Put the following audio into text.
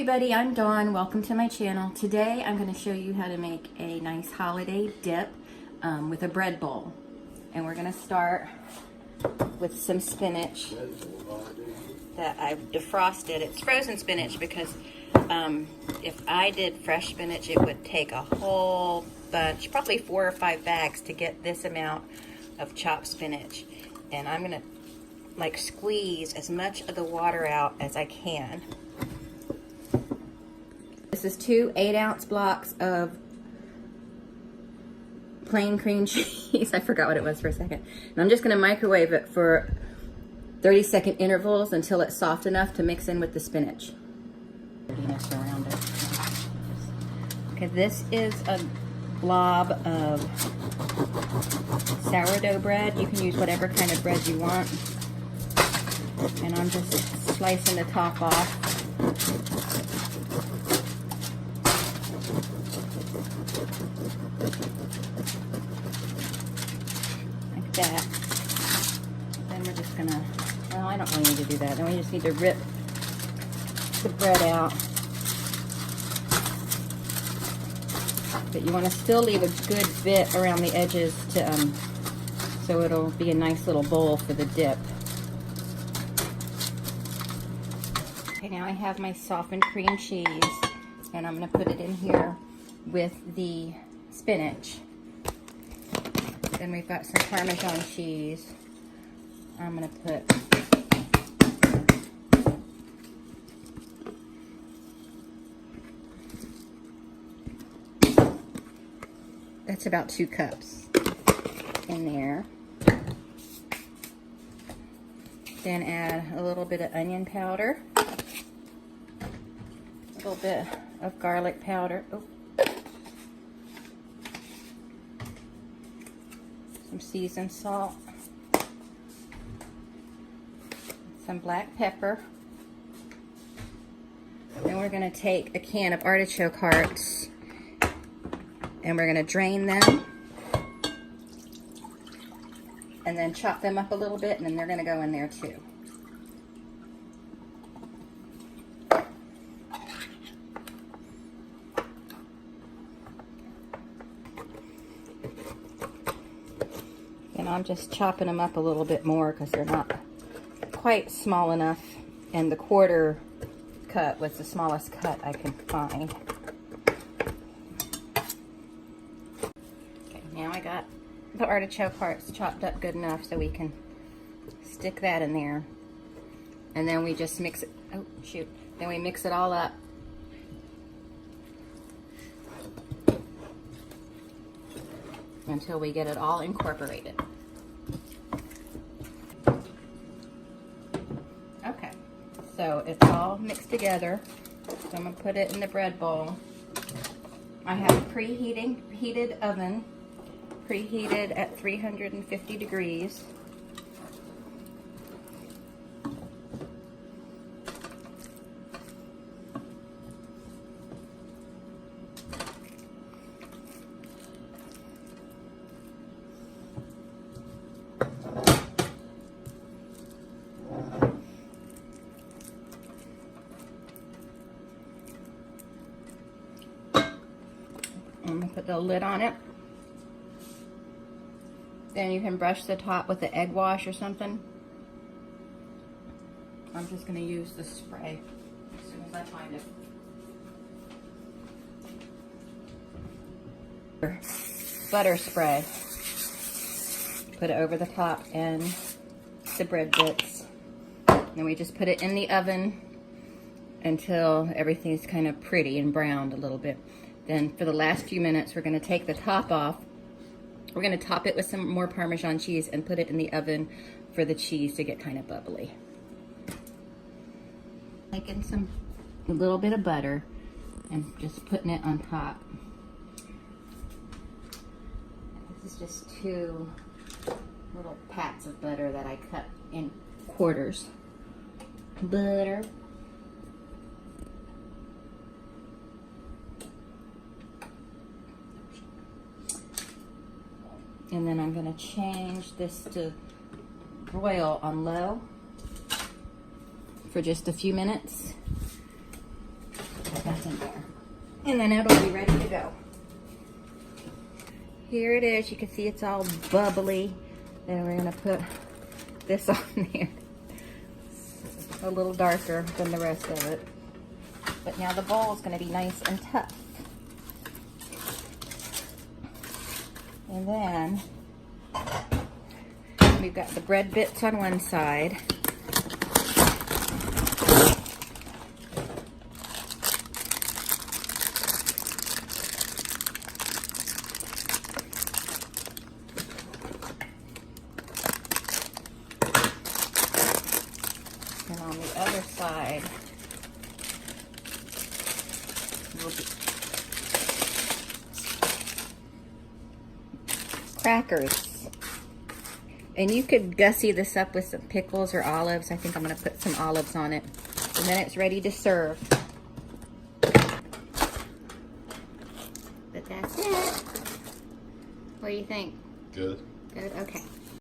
everybody, I'm Dawn. Welcome to my channel. Today I'm going to show you how to make a nice holiday dip with a bread bowl. And we're going to start with some spinach that I've defrosted. It's frozen spinach because if I did fresh spinach it would take a whole bunch, probably 4 or 5 bags to get this amount of chopped spinach. And I'm going to like squeeze as much of the water out as I can. This is 2 8-ounce blocks of plain cream cheese. I forgot what it was for a second. And I'm just going to microwave it for 30-second intervals until it's soft enough to mix in with the spinach. Around it. Okay, this is a blob of sourdough bread. You can use whatever kind of bread you want. And I'm just slicing the top off. Like that. Then we're just gonna, well, I don't really need to do that. Then we just need to rip the bread out. But you want to still leave a good bit around the edges to, so it'll be a nice little bowl for the dip. Okay, now I have my softened cream cheese, and I'm going to put it in here with the spinach. Then we've got some Parmesan cheese. I'm going to put that's about 2 cups in there. Then add a little bit of onion powder, a little bit of garlic powder, some seasoned salt, some black pepper. Then we're going to take a can of artichoke hearts and we're going to drain them and then chop them up a little bit, and then they're going to go in there too. And I'm just chopping them up a little bit more because they're not quite small enough, and the 1/4 cut was the smallest cut I can find. Okay, now I got the artichoke hearts chopped up good enough so we can stick that in there. And then we just mix it, oh shoot, then we mix it all up. Until we get it all incorporated. Okay, so it's all mixed together. So I'm gonna put it in the bread bowl. I have a heated oven, preheated at 350 degrees. I'm going to put the lid on it. Then you can brush the top with the egg wash or something. I'm just going to use the spray as soon as I find it. Butter spray. Put it over the top and the bread bits. Then we just put it in the oven until everything's kind of pretty and browned a little bit. Then for the last few minutes, we're going to take the top off. We're going to top it with some more Parmesan cheese and put it in the oven for the cheese to get kind of bubbly. Taking a little bit of butter and just putting it on top. This is just 2 little pats of butter that I cut in quarters. Butter. And then I'm going to change this to broil on low for just a few minutes. ingredients in there. And then it'll be ready to go. Here it is. You can see it's all bubbly. Then we're gonna put this on there. It's a little darker than the rest of it. But now the bowl is gonna be nice and tough. And then we've got the bread bits on one side. And on the other side, will be crackers. And you could gussy this up with some pickles or olives. I think I'm going to put some olives on it. And then it's ready to serve. But that's it. What do you think? Good. Good? Okay.